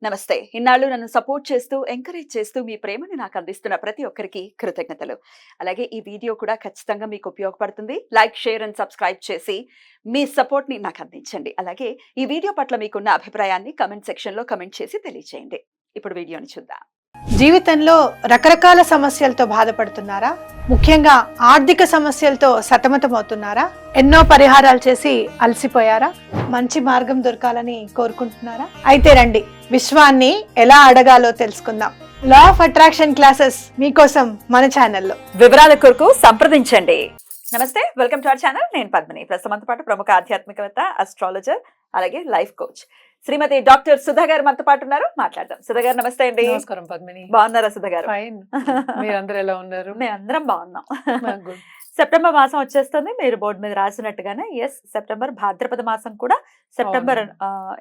నమస్తే. ఇన్నాళ్ళు నన్ను సపోర్ట్ చేస్తూ, ఎంకరేజ్ చేస్తూ మీ ప్రేమని నాకు అందిస్తున్న ప్రతి ఒక్కరికి కృతజ్ఞతలు. అలాగే ఈ వీడియో కూడా ఖచ్చితంగా మీకు ఉపయోగపడుతుంది. లైక్, షేర్ అండ్ సబ్స్క్రైబ్ చేసి మీ సపోర్ట్‌ని నాకు అందించండి. అలాగే ఈ వీడియో పట్ల మీకున్న అభిప్రాయాన్ని కామెంట్ సెక్షన్‌లో కామెంట్ చేసి తెలియజేయండి. ఇప్పుడు వీడియోని చూద్దాం. జీవితంలో రకరకాల సమస్యలతో బాధపడుతున్నారా? ముఖ్యంగా ఆర్థిక సమస్యలతో సతమతమవుతున్నారా? ఎన్నో పరిహారాలు చేసి అలసిపోయారా? మంచి మార్గం దొరకాలని కోరుకుంటున్నారా? అయితే రండి, విశ్వాన్ని ఎలా అడగాలో తెలుసుకుందాం. లా ఆఫ్ అట్రాక్షన్ క్లాసెస్ మీకోసం మన ఛానల్లో. వివరాల కొరకు సంప్రదించండి. నమస్తే, వెల్కమ్ టు అవర్ ఛానల్. నేను పద్మిని. ప్రస్తుతంతో పాటు ప్రముఖ ఆధ్యాత్మికవేత్త, అస్ట్రాలజర్, అలాగే లైఫ్ కోచ్ శ్రీమతి డాక్టర్ సుధా గారు మనతో పాటు ఉన్నారు. మాట్లాడదాం. సుధా గారు నమస్తే అండి. నమస్కారం పద్మిని. బాగున్నారా సుధా గారు? ఫైన్. మీరందరూ ఎలా ఉన్నారు? మేము అందరం బాగున్నాం. గుడ్. సెప్టెంబర్ మాసం వచ్చేస్తుంది. మీరు బోర్డు మీద రాసినట్టుగానే ఎస్, సెప్టెంబర్ భాద్రపద మాసం కూడా సెప్టెంబర్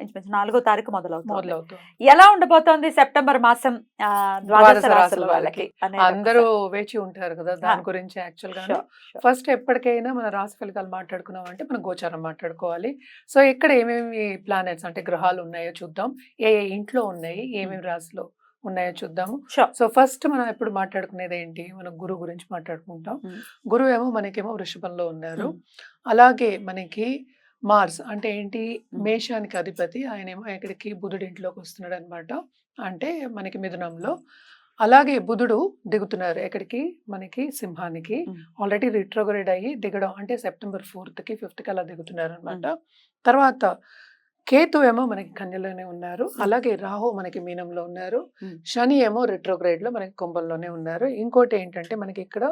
ఇంచుమించు 4వ తారీఖు మొదలవుతుంది. ఎలా ఉండబోతోంది సెప్టెంబర్ మాసం ద్వాదశ రాశుల వాళ్ళకి? అందరూ వేచి ఉంటారు కదా దాని గురించి. యాక్చువల్ గా ఫస్ట్ ఎప్పటికైనా మన రాశి ఫలితాలు మాట్లాడుకున్నాం అంటే మనం గోచారం మాట్లాడుకోవాలి. సో ఇక్కడ ఏమేమి ప్లానెట్స్ అంటే గ్రహాలు ఉన్నాయో చూద్దాం. ఏ ఇంట్లో ఉన్నాయి, ఏమేమి రాశిలో ఉన్నాయో చూద్దాము. సో ఫస్ట్ మనం ఎప్పుడు మాట్లాడుకునేది ఏంటి, మనం గురువు గురించి మాట్లాడుకుంటాం. గురువు ఏమో మనకేమో వృషభంలో ఉన్నారు. అలాగే మనకి మార్స్ అంటే ఏంటి, మేషానికి అధిపతి, ఆయనేమో ఇక్కడికి బుధుడి ఇంట్లోకి వస్తున్నాడు అనమాట. అంటే మనకి మిథునంలో. అలాగే బుధుడు దిగుతున్నారు ఎక్కడికి, మనకి సింహానికి. ఆల్రెడీ రిట్రోగ్రేడ్ అయ్యి దిగడం అంటే సెప్టెంబర్ 4th కి 5th కి అలా దిగుతున్నారు అనమాట. తర్వాత కేతు ఏమో మనకి కన్యలోనే ఉన్నారు. అలాగే రాహు మనకి మీనంలో ఉన్నారు. శని ఏమో రిట్రోగ్రేడ్ లో మనకి కుంభంలోనే ఉన్నారు. ఇంకోటి ఏంటంటే మనకి ఇక్కడ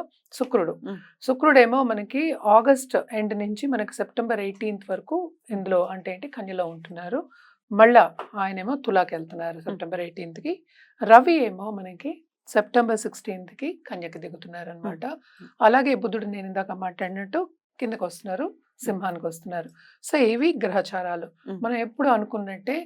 శుక్రుడేమో మనకి ఆగస్ట్ ఎండ్ నుంచి మనకి సెప్టెంబర్ 18th వరకు ఇందులో అంటే ఏంటి కన్యలో ఉంటున్నారు. మళ్ళా ఆయనేమో తులాకి వెళ్తున్నారు సెప్టెంబర్ 18th కి. రవి ఏమో మనకి సెప్టెంబర్ 16th కి కన్యకి దిగుతున్నారు అనమాట. అలాగే బుధుడు నేను ఇందాక మాట్లాడినట్టు కిందకు వస్తున్నారు, సింహానికి వస్తున్నారు. సో ఇవి గ్రహచారాలు. మనం ఎప్పుడు అనుకున్నట్టే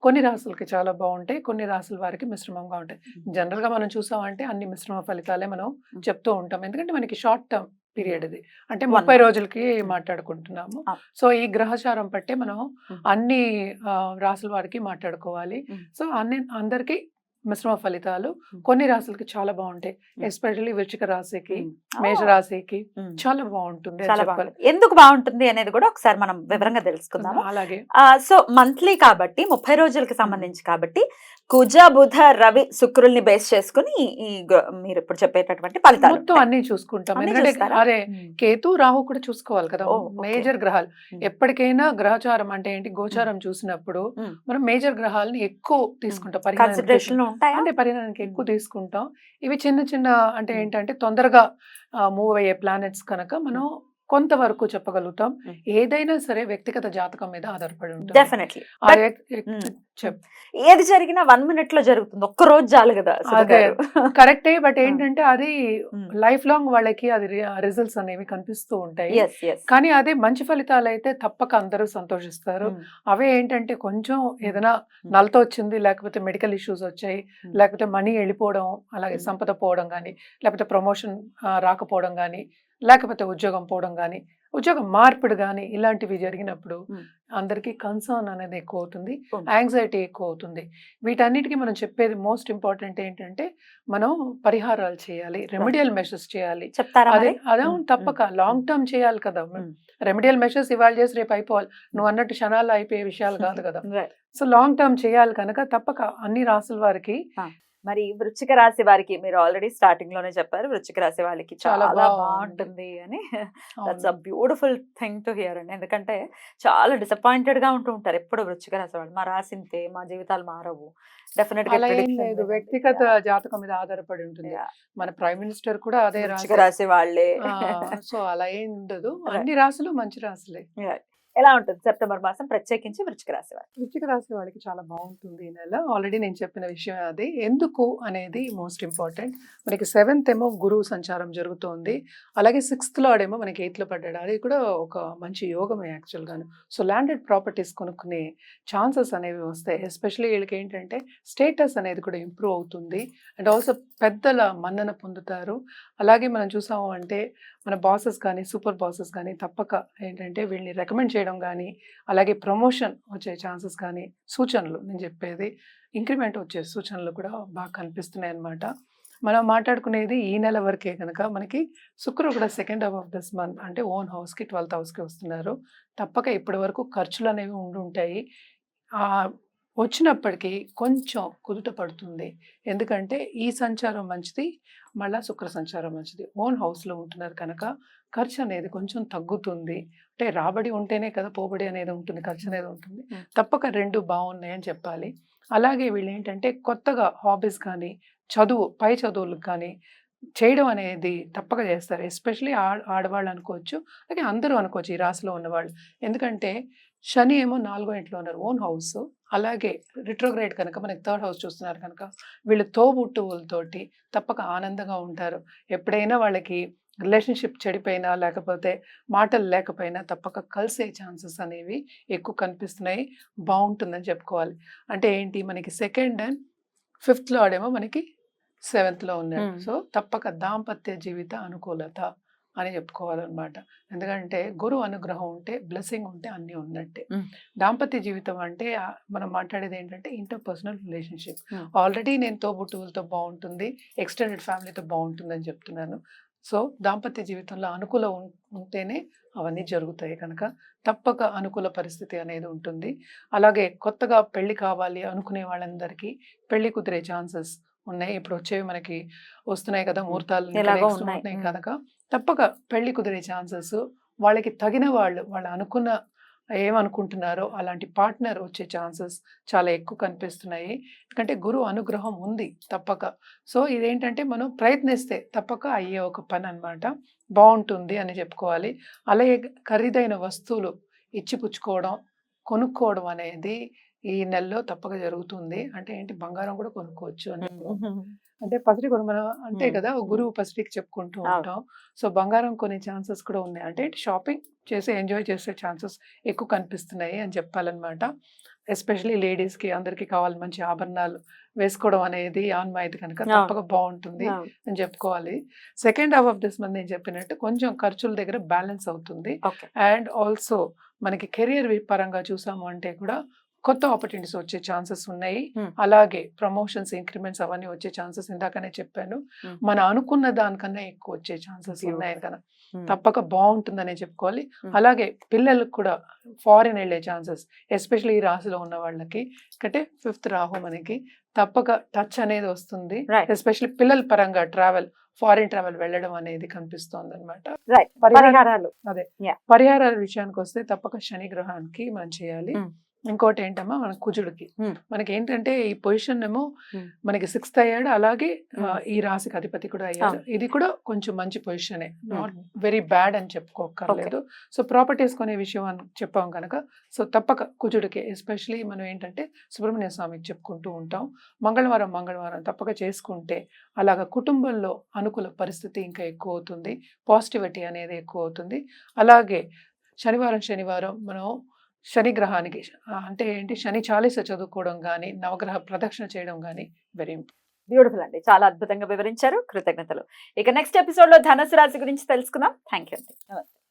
కొన్ని రాసులకి చాలా బాగుంటాయి, కొన్ని రాసుల వారికి మిశ్రమంగా ఉంటాయి. జనరల్ గా మనం చూసామంటే అన్ని మిశ్రమ ఫలితాలే మనం చెప్తూ ఉంటాం. ఎందుకంటే మనకి షార్ట్ టర్మ్ పీరియడ్ ఇది, అంటే 30 రోజులకి మాట్లాడుకుంటున్నాము. సో ఈ గ్రహచారం పట్టే మనం అన్ని రాసుల వారికి మాట్లాడుకోవాలి. సో అందరికి మిశ్రమ ఫలితాలు. కొన్ని రాశులకి చాలా బాగుంటాయి, ఎస్పెషల్లీ వృశ్చిక రాశికి, మేష రాశికి చాలా బాగుంటుంది. ఎందుకు బాగుంటుంది అనేది కూడా ఒకసారి మనం వివరంగా తెలుసుకుందాం. అలాగే సో మంత్లీ కాబట్టి 30 రోజులకి సంబంధించి కాబట్టి కుజ, బుధ, రవి, శుక్రుల్ని బేస్ చేసుకుని మీరు ఇప్పుడు చెప్పేటటువంటి ఫలితాలు మొత్తం అన్ని చూసుకుంటాం. ఎందుకంటే అరే కేతు, రాహు కూడా చూసుకోవాలి కదా, మేజర్ గ్రహాలు. ఎప్పటికైనా గ్రహచారం అంటే ఏంటి, గోచారం చూసినప్పుడు మనం మేజర్ గ్రహాలని ఎక్కువ తీసుకుంటాం, పరిగణనకి ఎక్కువ తీసుకుంటాం. ఇవి చిన్న చిన్న అంటే ఏంటంటే తొందరగా మూవ్ అయ్యే ప్లానెట్స్ కనుక మనం కొంతవరకు చెప్పగలుగుతాం. ఏదైనా సరే వ్యక్తిగత జాతకం మీద ఆధారపడి ఉంటుంది. డెఫినెట్లీ ఏది జరిగినా 1 minute లో జరుగుతుంది, ఒక్క రోజు చాలు కదా. అదే కరెక్టే. బట్ ఏంటంటే అది లైఫ్ లాంగ్ వాళ్ళకి అది రిజల్ట్స్ అనేవి కనిపిస్తూ ఉంటాయి. కానీ అదే మంచి ఫలితాలు అయితే తప్పక అందరూ సంతోషిస్తారు. అవే ఏంటంటే కొంచెం ఏదైనా నలతో వచ్చింది, లేకపోతే మెడికల్ ఇష్యూస్ వచ్చాయి, లేకపోతే మనీ వెళ్ళిపోవడం, అలాగే సంపద పోవడం కానీ, లేకపోతే ప్రమోషన్ రాకపోవడం కానీ, లేకపోతే ఉద్యోగం పోవడం కానీ, ఉద్యోగం మార్పిడి కానీ, ఇలాంటివి జరిగినప్పుడు అందరికీ కన్సర్న్ అనేది ఎక్కువ అవుతుంది, యాంగ్జైటీ ఎక్కువ అవుతుంది. వీటన్నిటికీ మనం చెప్పేది మోస్ట్ ఇంపార్టెంట్ ఏంటంటే మనం పరిహారాలు చేయాలి, రెమెడియల్ మెషర్స్ చేయాలి. అదే తప్పక లాంగ్ టర్మ్ చేయాలి కదా. రెమెడియల్ మెషర్స్ ఇవాళ చేసి రేపు అయిపోవాలి, నువ్వు అన్నట్టు క్షణాల్లో అయిపోయే విషయాలు కాదు కదా. సో లాంగ్ టర్మ్ చేయాలి కనుక తప్పక అన్ని రాసుల వారికి. మరి వృశ్చిక రాశి వారికి మీరు ఆల్రెడీ స్టార్టింగ్ లోనే చెప్పారు, వృశ్చిక రాశి వాళ్ళకి చాలా బాగుంటుంది అని. That's a beautiful thing to hear అండి. ఎందుకంటే చాలా డిసప్పాయింటెడ్ గా ఉంటూ ఉంటారు ఎప్పుడు వృశ్చిక రాశి వాళ్ళు. మా రాసింతే, మా జీవితాలు మారవు. డెఫినెట్ గా లేదు, వ్యక్తిగత జాతకం మీద ఆధారపడి ఉంటుంది. మన ప్రైమ్ మినిస్టర్ కూడా అదే వృశ్చిక రాశి వాళ్ళే. సో అలా ఏం ఉండదు, అన్ని రాశులు మంచి రాశులే. ఎలా ఉంటుంది సెప్టెంబర్ మాసం ప్రత్యేకించి వృశ్చిక రాశి వారికి? వృశ్చిక రాశి వాళ్ళకి చాలా బాగుంటుంది ఈ నెల. ఆల్రెడీ నేను చెప్పిన విషయం అది. ఎందుకు అనేది మోస్ట్ ఇంపార్టెంట్. మనకి 7th ఏమో గురువు సంచారం జరుగుతోంది. అలాగే 6th లార్డ్ ఏమో మనకి 8th లో పడ్డాడు. అది కూడా ఒక మంచి యోగమే యాక్చువల్ గాను. సో ల్యాండెడ్ ప్రాపర్టీస్ కొనుక్కునే ఛాన్సెస్ అనేవి వస్తాయి. ఎస్పెషల్లీ వీళ్ళకి ఏంటంటే స్టేటస్ అనేది కూడా ఇంప్రూవ్ అవుతుంది. అండ్ ఆల్సో పెద్దల మన్నన పొందుతారు. అలాగే మనం చూసాము అంటే మన బాసెస్ కానీ సూపర్ బాసెస్ కానీ తప్పక ఏంటంటే వీళ్ళని రికమెండ్ చేయడం కానీ, అలాగే ప్రమోషన్ వచ్చే ఛాన్సెస్ కానీ, సూచనలు నేను చెప్పేది ఇంక్రిమెంట్ వచ్చే సూచనలు కూడా బాగా కనిపిస్తున్నాయి అన్నమాట. మనం మాట్లాడుకునేది ఈ నెల వరకే కనుక మనకి శుక్రుడు కూడా second half of this month అంటే ఓన్ హౌస్కి 12th హౌస్కి వస్తున్నారు. తప్పక ఇప్పటి వరకు ఖర్చులు అనేవి ఉండుంటాయి. ఆ వచ్చినప్పటికీ కొంచెం కుదుట పడుతుంది. ఎందుకంటే ఈ సంచారం మంచిది, మళ్ళా శుక్ర సంచారం మంచిది. ఓన్ హౌస్లో ఉంటున్నారు కనుక ఖర్చు అనేది కొంచెం తగ్గుతుంది. అంటే రాబడి ఉంటేనే కదా పోబడి అనేది ఉంటుంది, ఖర్చు అనేది ఉంటుంది. తప్పక రెండు బాగున్నాయని చెప్పాలి. అలాగే వీళ్ళు ఏంటంటే కొత్తగా హాబీస్ కానీ, చదువు పై చదువులకు కానీ చేయడం అనేది తప్పక చేస్తారు. ఎస్పెషలీ ఆడవాళ్ళు అనుకోవచ్చు, అలాగే అందరూ అనుకోవచ్చు ఈ రాశిలో ఉన్నవాళ్ళు. ఎందుకంటే శని ఏమో 4వ ఇంట్లో ఉన్నారు, ఓన్ హౌస్. అలాగే రిట్రోగ్రేడ్ కనుక మనకి 3rd హౌస్ చూస్తున్నారు కనుక వీళ్ళు తోబుట్టువులతోటి తప్పక ఆనందంగా ఉంటారు. ఎప్పుడైనా వాళ్ళకి రిలేషన్షిప్ చెడిపోయినా లేకపోతే మాటలు లేకపోయినా తప్పక కలిసే ఛాన్సెస్ అనేవి ఎక్కువ కనిపిస్తున్నాయి. బాగుంటుందని చెప్పుకోవాలి. అంటే ఏంటి మనకి 2nd అండ్ 5th లార్డేమో మనకి 7th లో ఉన్నాడు. సో తప్పక దాంపత్య జీవిత అనుకూలత అని చెప్పుకోవాలన్నమాట. ఎందుకంటే గురు అనుగ్రహం ఉంటే, బ్లెస్సింగ్ ఉంటే అన్నీ ఉన్నట్టే. దాంపత్య జీవితం అంటే మనం మాట్లాడేది ఏంటంటే ఇంటర్పర్సనల్ రిలేషన్షిప్. ఆల్రెడీ నేను తోబుట్టువులతో బాగుంటుంది, ఎక్స్టెండెడ్ ఫ్యామిలీతో బాగుంటుంది అని చెప్తున్నాను. సో దాంపత్య జీవితంలో అనుకూలం ఉంటేనే అవన్నీ జరుగుతాయి కనుక తప్పక అనుకూల పరిస్థితి అనేది ఉంటుంది. అలాగే కొత్తగా పెళ్లి కావాలి అనుకునే వాళ్ళందరికీ పెళ్లి కుదిరే ఛాన్సెస్ ఉన్నాయి. ఇప్పుడు వచ్చేవి మనకి వస్తున్నాయి కదా ముహూర్తాలు ఉన్నాయి కనుక తప్పక పెళ్లి కుదిరే ఛాన్సెస్, వాళ్ళకి తగిన వాళ్ళు అనుకున్న ఏమనుకుంటున్నారో అలాంటి పార్ట్నర్ వచ్చే ఛాన్సెస్ చాలా ఎక్కువ కనిపిస్తున్నాయి. ఎందుకంటే గురు అనుగ్రహం ఉంది తప్పక. సో ఇదేంటంటే మనం ప్రయత్నిస్తే తప్పక అయ్యే ఒక పని అన్నమాట. బాగుంటుంది అని చెప్పుకోవాలి. అలాగే ఖరీదైన వస్తువులు ఇచ్చిపుచ్చుకోవడం, కొనుక్కోవడం అనేది ఈ నెలలో తప్పక జరుగుతుంది. అంటే ఏంటి బంగారం కూడా కొనుక్కోవచ్చు అని. అంటే పసిడి కొను మనం అంతే కదా, గురువు పసిడికి చెప్పుకుంటూ ఉంటాం. సో బంగారం కొనే ఛాన్సెస్ కూడా ఉన్నాయి. అంటే షాపింగ్ చేసి ఎంజాయ్ చేసే ఛాన్సెస్ ఎక్కువ కనిపిస్తున్నాయి అని చెప్పాలన్నమాట. ఎస్పెషలీ లేడీస్కి అందరికీ కావాలి మంచి ఆభరణాలు వేసుకోవడం అనేది ఆన్మాయితీ కనుక తప్పక బాగుంటుంది అని చెప్పుకోవాలి. 2nd half of this month నేను చెప్పినట్టు కొంచెం ఖర్చుల దగ్గర బ్యాలెన్స్ అవుతుంది. అండ్ ఆల్సో మనకి కెరియర్ పరంగా చూసాము అంటే కూడా కొత్త ఆపర్చునిటీస్ వచ్చే ఛాన్సెస్ ఉన్నాయి. అలాగే ప్రమోషన్స్, ఇంక్రిమెంట్స్ అవన్నీ వచ్చే ఛాన్సెస్ ఇందాకనే చెప్పాను. మన అనుకున్న దానికన్నా ఎక్కువ వచ్చే ఛాన్సెస్ ఉన్నాయి కదా, తప్పక బాగుంటుందనే చెప్పుకోవాలి. అలాగే పిల్లలకు కూడా ఫారిన్ వెళ్ళే ఛాన్సెస్, ఎస్పెషల్లీ ఈ రాశిలో ఉన్న వాళ్ళకి. అంటే 5th రాహు మనకి తప్పక టచ్ అనేది వస్తుంది. ఎస్పెషల్లీ పిల్లల పరంగా ఫారిన్ ట్రావెల్ వెళ్ళడం అనేది కనిపిస్తోంది అనమాట. పరిహారాల విషయానికి వస్తే తప్పక శని గ్రహానికి మనం చేయాలి. ఇంకోటి ఏంటమ్మా మన కుజుడికి మనకి ఏంటంటే ఈ పొజిషన్ ఏమో మనకి 6th అయ్యాడు, అలాగే ఈ రాశికి అధిపతి కూడా అయ్యాడు. ఇది కూడా కొంచెం మంచి పొజిషనే, నాట్ వెరీ బ్యాడ్ అని చెప్పుకోకర్లేదు. సో ప్రాపర్టీస్ కొనే విషయం అని చెప్పాం కనుక సో తప్పక కుజుడికి ఎస్పెషలీ మనం ఏంటంటే సుబ్రహ్మణ్య స్వామికి చెప్పుకుంటూ ఉంటాం. మంగళవారం తప్పక చేసుకుంటే అలాగ కుటుంబంలో అనుకూల పరిస్థితి ఇంకా ఎక్కువ అవుతుంది, పాజిటివిటీ అనేది ఎక్కువ అవుతుంది. అలాగే శనివారం మనం శని గ్రహానికి అంటే ఏంటి శని చాలీస చదువుకోవడం కానీ, నవగ్రహ ప్రదక్షిణ చేయడం కానీ వెరీ బ్యూటిఫుల్ అండి. చాలా అద్భుతంగా వివరించారు. కృతజ్ఞతలు. ఇక నెక్స్ట్ ఎపిసోడ్ లో ధనుసు రాశి గురించి తెలుసుకుందాం. థ్యాంక్ యూ అండి.